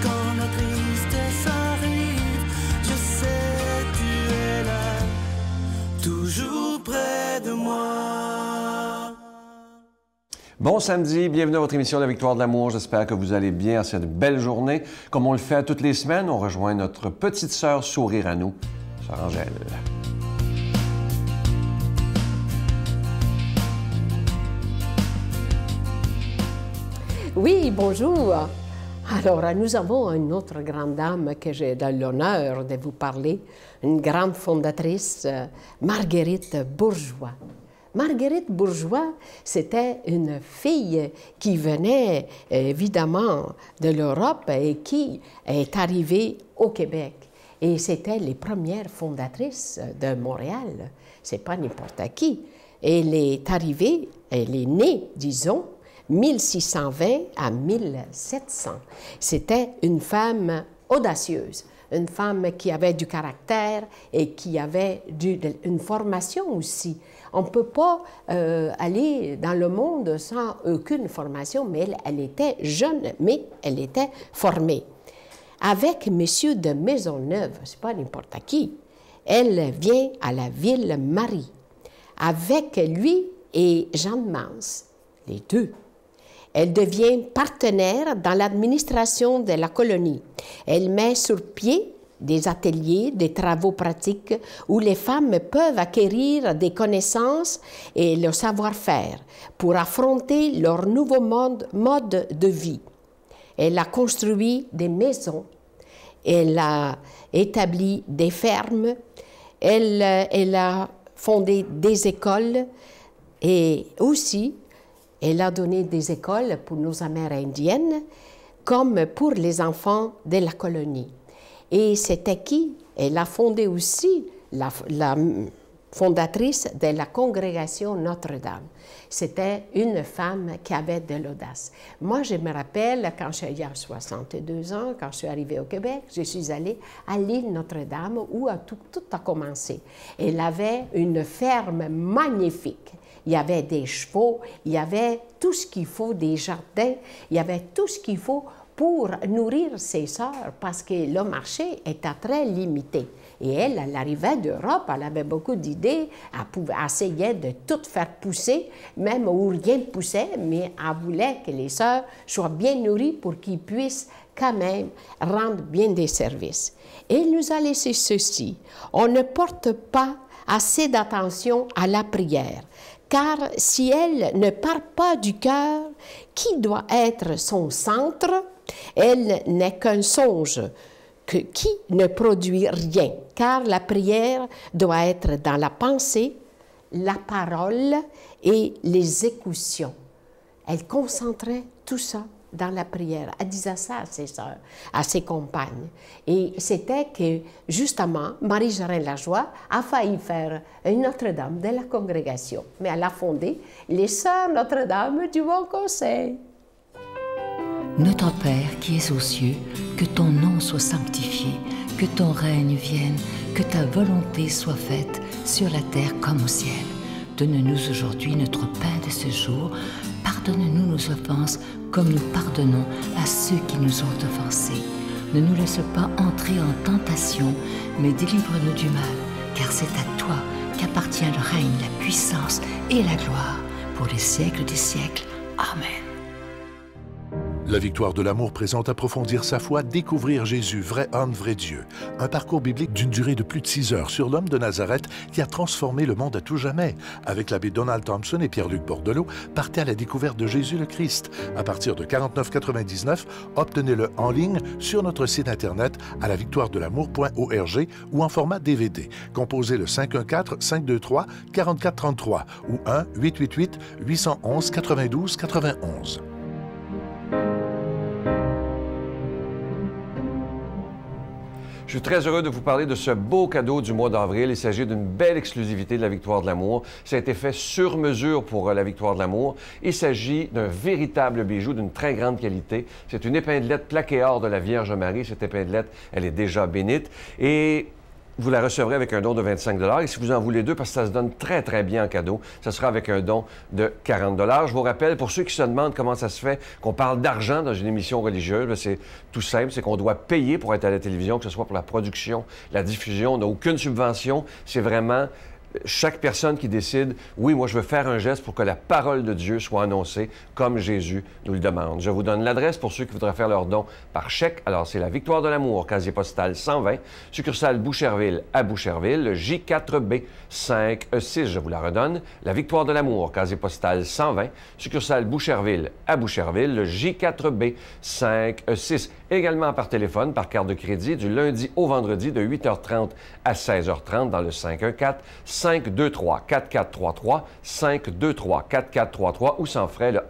Quand la tristesse arrive, je sais tu es là, toujours près de moi. Bon samedi, bienvenue à votre émission La Victoire de l'amour. J'espère que vous allez bien à cette belle journée. Comme on le fait toutes les semaines, on rejoint notre petite sœur sourire à nous, sœur Angèle. Oui, bonjour. Alors, nous avons une autre grande dame que j'ai l'honneur de vous parler, une grande fondatrice, Marguerite Bourgeois. Marguerite Bourgeois, c'était une fille qui venait évidemment de l'Europe et qui est arrivée au Québec. Et c'était les premières fondatrices de Montréal. C'est pas n'importe qui. Elle est arrivée, elle est née, disons, 1620 à 1700. C'était une femme audacieuse, une femme qui avait du caractère et qui avait une formation aussi. On ne peut pas aller dans le monde sans aucune formation, mais elle était jeune, mais elle était formée. Avec M. de Maisonneuve, ce n'est pas n'importe qui, elle vient à la ville Marie. Avec lui et Jean de Mance, les deux. Elle devient partenaire dans l'administration de la colonie. Elle met sur pied des ateliers, des travaux pratiques où les femmes peuvent acquérir des connaissances et le savoir-faire pour affronter leur nouveau mode de vie. Elle a construit des maisons, elle a établi des fermes, elle a fondé des écoles et aussi elle a donné des écoles pour nos Amérindiennes comme pour les enfants de la colonie. Et c'était qui? Elle a fondé aussi la fondatrice de la congrégation Notre-Dame. C'était une femme qui avait de l'audace. Moi, je me rappelle, quand j'avais 62 ans, quand je suis arrivée au Québec, je suis allée à l'île Notre-Dame où tout a commencé. Elle avait une ferme magnifique. Il y avait des chevaux, il y avait tout ce qu'il faut, des jardins, il y avait tout ce qu'il faut pour nourrir ses sœurs parce que le marché était très limité. Et elle arrivait d'Europe, elle avait beaucoup d'idées, elle essayait de tout faire pousser, même où rien ne poussait, mais elle voulait que les sœurs soient bien nourries pour qu'ils puissent quand même rendre bien des services. Et elle nous a laissé ceci: on ne porte pas assez d'attention à la prière. Car si elle ne part pas du cœur, qui doit être son centre, elle n'est qu'un songe qui ne produit rien. Car la prière doit être dans la pensée, la parole et l'exécution. Elle concentrait tout ça dans la prière. Elle disait ça à ses sœurs, à ses compagnes. Et c'était que, justement, Marie-Jeanne-Lajoie a failli faire une Notre-Dame de la congrégation. Mais elle a fondé les Sœurs Notre-Dame du Bon Conseil. Notre Père qui es aux cieux, que ton nom soit sanctifié, que ton règne vienne, que ta volonté soit faite sur la terre comme au ciel. Donne-nous aujourd'hui notre pain de ce jour. Pardonne-nous nos offenses, comme nous pardonnons à ceux qui nous ont offensés. Ne nous laisse pas entrer en tentation, mais délivre-nous du mal, car c'est à toi qu'appartient le règne, la puissance et la gloire, pour les siècles des siècles. Amen. La Victoire de l'amour présente Approfondir sa foi, découvrir Jésus, vrai homme, vrai Dieu. Un parcours biblique d'une durée de plus de 6 heures sur l'homme de Nazareth qui a transformé le monde à tout jamais. Avec l'abbé Donald Thompson et Pierre-Luc Bordelot, partez à la découverte de Jésus le Christ. À partir de 49,99 $, obtenez-le en ligne sur notre site internet à lavictoiredelamour.org ou en format DVD. Composez le 514-523-4433 ou 1-888-811-92-91. Je suis très heureux de vous parler de ce beau cadeau du mois d'avril. Il s'agit d'une belle exclusivité de la Victoire de l'amour. Ça a été fait sur mesure pour la Victoire de l'amour. Il s'agit d'un véritable bijou d'une très grande qualité. C'est une épinglette plaquée or de la Vierge Marie. Cette épinglette, elle est déjà bénite. Et vous la recevrez avec un don de 25 $. Et si vous en voulez deux, parce que ça se donne très, très bien en cadeau, ça sera avec un don de 40 $. Je vous rappelle, pour ceux qui se demandent comment ça se fait qu'on parle d'argent dans une émission religieuse, c'est tout simple, c'est qu'on doit payer pour être à la télévision, que ce soit pour la production, la diffusion. On n'a aucune subvention. C'est vraiment chaque personne qui décide, oui, moi, je veux faire un geste pour que la parole de Dieu soit annoncée comme Jésus nous le demande. Je vous donne l'adresse pour ceux qui voudraient faire leur don par chèque. Alors, c'est la Victoire de l'Amour, casier postal 120, succursale Boucherville à Boucherville, le J4B 5E6. Je vous la redonne. La Victoire de l'Amour, casier postal 120, succursale Boucherville à Boucherville, le J4B 5E6. Également par téléphone, par carte de crédit, du lundi au vendredi de 8h30 à 16h30 dans le 514-523-4433, 523-4433 ou sans frais le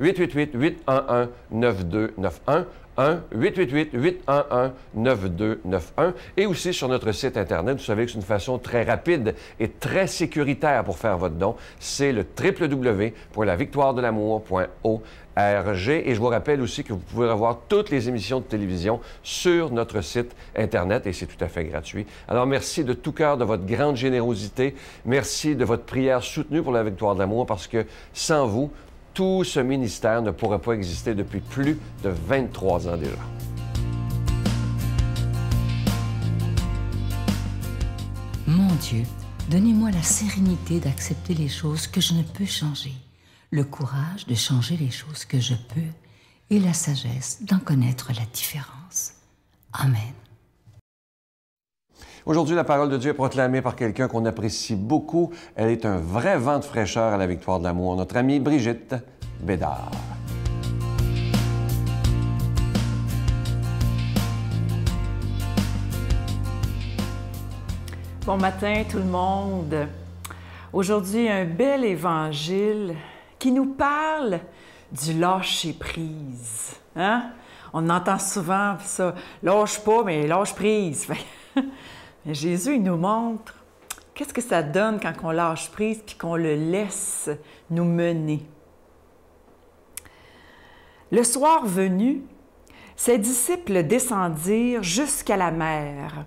1-888-811-9291, 1-888-811-9291 et aussi sur notre site Internet. Vous savez que c'est une façon très rapide et très sécuritaire pour faire votre don. C'est le www.lavictoiredelamour.org. Et je vous rappelle aussi que vous pouvez revoir toutes les émissions de télévision sur notre site Internet et c'est tout à fait gratuit. Alors, merci de tout cœur de votre grande générosité. Merci de votre prière soutenue pour la Victoire de l'Amour parce que sans vous, tout ce ministère ne pourrait pas exister depuis plus de 23 ans déjà. Mon Dieu, donnez-moi la sérénité d'accepter les choses que je ne peux changer, le courage de changer les choses que je peux et la sagesse d'en connaître la différence. Amen. Aujourd'hui, la parole de Dieu est proclamée par quelqu'un qu'on apprécie beaucoup. Elle est un vrai vent de fraîcheur à la Victoire de l'Amour, notre amie Brigitte Bédard. Bon matin tout le monde. Aujourd'hui, un bel évangile qui nous parle du lâcher-prise. Hein? On entend souvent ça, lâche pas, mais lâche prise. Mais Jésus, il nous montre qu'est-ce que ça donne quand on lâche prise puis qu'on le laisse nous mener. Le soir venu, ses disciples descendirent jusqu'à la mer.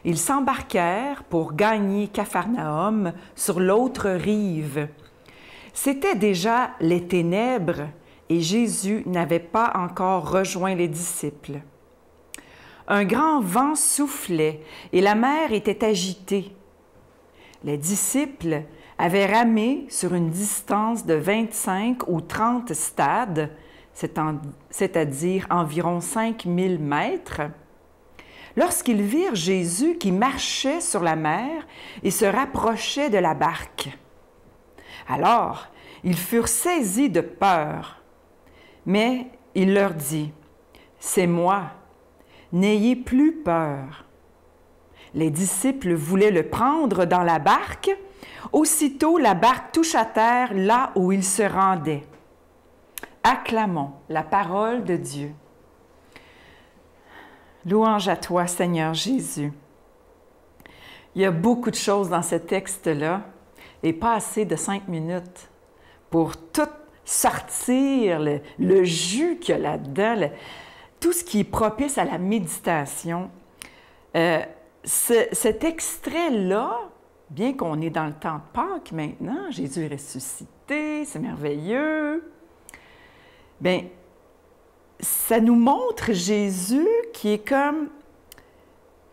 Ils s'embarquèrent pour gagner Capharnaüm sur l'autre rive. C'était déjà les ténèbres et Jésus n'avait pas encore rejoint les disciples. Un grand vent soufflait et la mer était agitée. Les disciples avaient ramé sur une distance de 25 ou 30 stades, c'est-à-dire environ 5000 mètres, lorsqu'ils virent Jésus qui marchait sur la mer et se rapprochait de la barque. Alors, ils furent saisis de peur, mais il leur dit, « C'est moi, n'ayez plus peur. » Les disciples voulaient le prendre dans la barque. Aussitôt, la barque touche à terre là où il se rendait. Acclamons la parole de Dieu. Louange à toi, Seigneur Jésus. Il y a beaucoup de choses dans ce texte-là et pas assez de 5 minutes pour tout sortir, le jus qu'il y a là-dedans, tout ce qui est propice à la méditation. Cet extrait-là, bien qu'on est dans le temps de Pâques maintenant, Jésus est ressuscité, c'est merveilleux, bien, ça nous montre Jésus qui est comme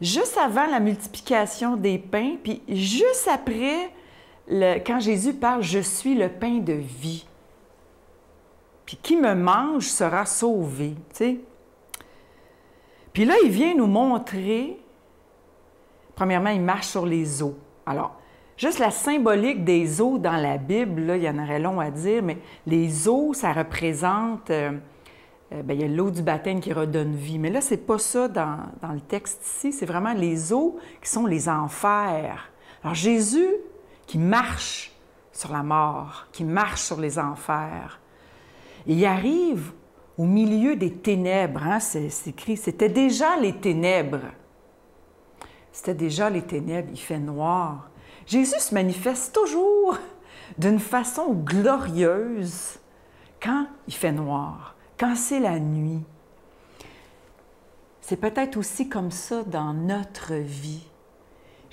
juste avant la multiplication des pains, puis juste après, quand Jésus parle « Je suis le pain de vie ». Puis qui me mange sera sauvé, tu sais. Puis là, il vient nous montrer, premièrement, il marche sur les eaux. Alors, juste la symbolique des eaux dans la Bible, là, il y en aurait long à dire, mais les eaux, ça représente, il y a l'eau du baptême qui redonne vie. Mais là, c'est pas ça dans le texte ici, c'est vraiment les eaux qui sont les enfers. Alors, Jésus qui marche sur la mort, qui marche sur les enfers, il arrive au milieu des ténèbres, hein, c'est écrit, c'était déjà les ténèbres. C'était déjà les ténèbres, il fait noir. Jésus se manifeste toujours d'une façon glorieuse quand il fait noir, quand c'est la nuit. C'est peut-être aussi comme ça dans notre vie.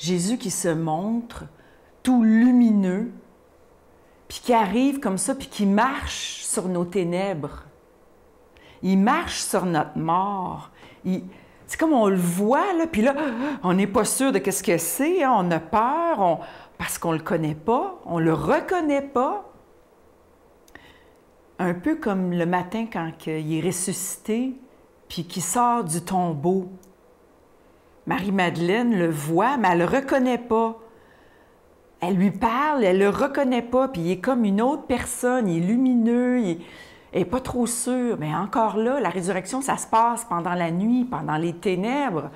Jésus qui se montre tout lumineux, puis qui arrive comme ça, puis qui marche sur nos ténèbres. Il marche sur notre mort. C'est comme on le voit, là, puis là, on n'est pas sûr de qu'est-ce que c'est, hein, on a peur, parce qu'on ne le connaît pas, on ne le reconnaît pas. Un peu comme le matin quand il est ressuscité, puis qu'il sort du tombeau. Marie-Madeleine le voit, mais elle ne le reconnaît pas. Elle lui parle, elle ne le reconnaît pas, puis il est comme une autre personne, il est lumineux, il n'est pas trop sûr. Mais encore là, la résurrection, ça se passe pendant la nuit, pendant les ténèbres.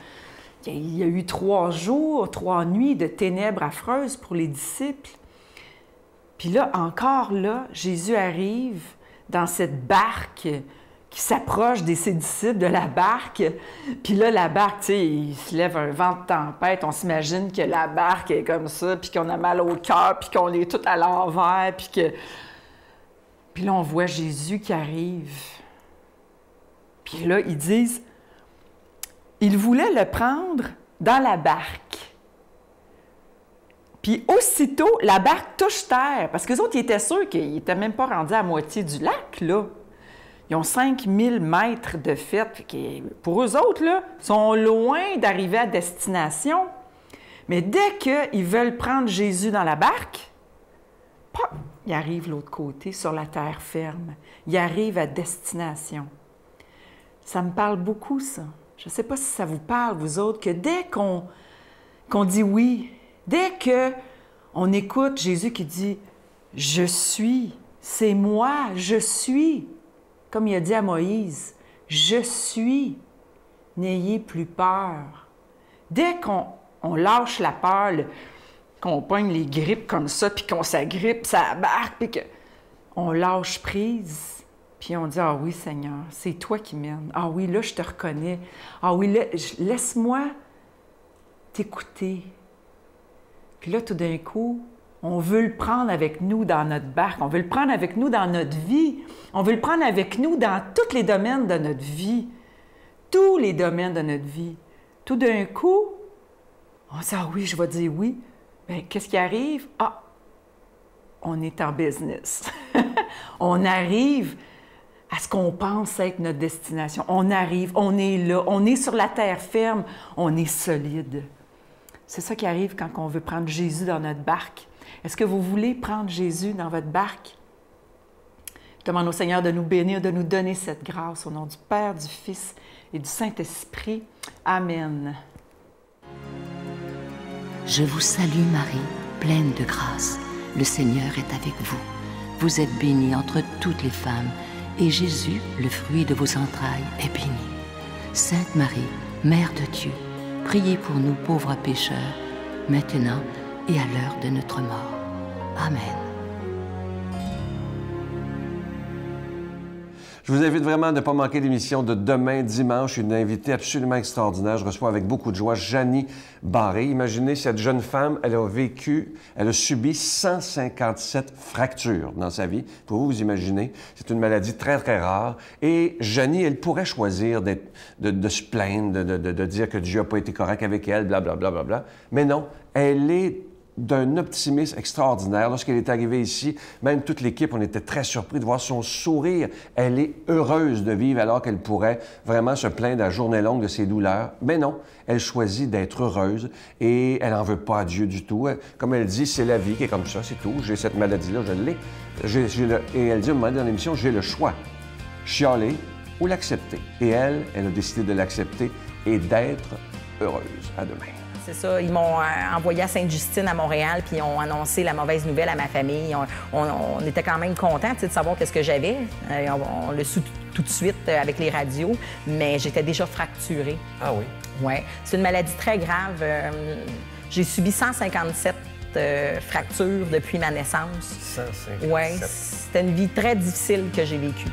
Il y a eu 3 jours, 3 nuits de ténèbres affreuses pour les disciples. Puis là, encore là, Jésus arrive dans cette barque qui s'approche de ses disciples, de la barque. Puis là, la barque, tu sais, il se lève un vent de tempête. On s'imagine que la barque est comme ça, puis qu'on a mal au cœur, puis qu'on est tout à l'envers, puis que... Puis là, on voit Jésus qui arrive. Puis là, ils disent, ils voulaient le prendre dans la barque. Puis aussitôt, la barque touche terre, parce qu'eux autres, ils étaient sûrs qu'ils n'étaient même pas rendus à moitié du lac, là. Ils ont 5000 mètres de fait. Pour eux autres, là, ils sont loin d'arriver à destination. Mais dès qu'ils veulent prendre Jésus dans la barque, pop, ils arrivent de l'autre côté, sur la terre ferme. Ils arrivent à destination. Ça me parle beaucoup, ça. Je ne sais pas si ça vous parle, vous autres, que dès qu'on dit oui, dès qu'on écoute Jésus qui dit « Je suis, c'est moi, je suis », comme il a dit à Moïse, « Je suis, n'ayez plus peur ». Dès qu'on lâche la peur, qu'on pogne les grippes comme ça, puis qu'on s'agrippe, ça barque, puis qu'on lâche prise, puis on dit « Ah oui, Seigneur, c'est toi qui mènes. Ah oui, là, je te reconnais. Ah oui, là, laisse-moi t'écouter. » Puis là, tout d'un coup, on veut le prendre avec nous dans notre barque, on veut le prendre avec nous dans notre vie, on veut le prendre avec nous dans tous les domaines de notre vie, tous les domaines de notre vie. Tout d'un coup, on dit « Ah oui, je vais dire oui. » Bien, qu'est-ce qui arrive? Ah, on est en business. On arrive à ce qu'on pense être notre destination. On arrive, on est là, on est sur la terre ferme, on est solide. C'est ça qui arrive quand on veut prendre Jésus dans notre barque. Est-ce que vous voulez prendre Jésus dans votre barque? Je demande au Seigneur de nous bénir, de nous donner cette grâce au nom du Père, du Fils et du Saint-Esprit. Amen. Je vous salue Marie, pleine de grâce. Le Seigneur est avec vous. Vous êtes bénie entre toutes les femmes, et Jésus, le fruit de vos entrailles, est béni. Sainte Marie, Mère de Dieu, priez pour nous pauvres pécheurs, maintenant et à l'heure de notre mort. Amen. Je vous invite vraiment à ne pas manquer l'émission de demain, dimanche. Une invitée absolument extraordinaire. Je reçois avec beaucoup de joie Janie Barré. Imaginez, cette jeune femme, elle a subi 157 fractures dans sa vie. Pour vous imaginer, c'est une maladie très, très rare. Et Janie, elle pourrait choisir de se plaindre, de dire que Dieu n'a pas été correct avec elle, blablabla. Bla, bla, bla. Mais non, elle est d'un optimisme extraordinaire. Lorsqu'elle est arrivée ici, même toute l'équipe, on était très surpris de voir son sourire. Elle est heureuse de vivre alors qu'elle pourrait vraiment se plaindre à journée longue de ses douleurs. Mais non, elle choisit d'être heureuse et elle n'en veut pas à Dieu du tout. Comme elle dit, c'est la vie qui est comme ça, c'est tout. J'ai cette maladie-là, je l'ai. Et elle dit à un moment donné dans l'émission, j'ai le choix, chialer ou l'accepter. Et elle a décidé de l'accepter et d'être heureuse. À demain. C'est ça, ils m'ont envoyé à Sainte-Justine à Montréal, puis ils ont annoncé la mauvaise nouvelle à ma famille. On était quand même contents de savoir qu'est-ce que j'avais. On l'a su tout de suite avec les radios, mais j'étais déjà fracturée. Ah oui? Oui. C'est une maladie très grave. J'ai subi 157 fractures depuis ma naissance. 157? Oui. C'était une vie très difficile que j'ai vécue.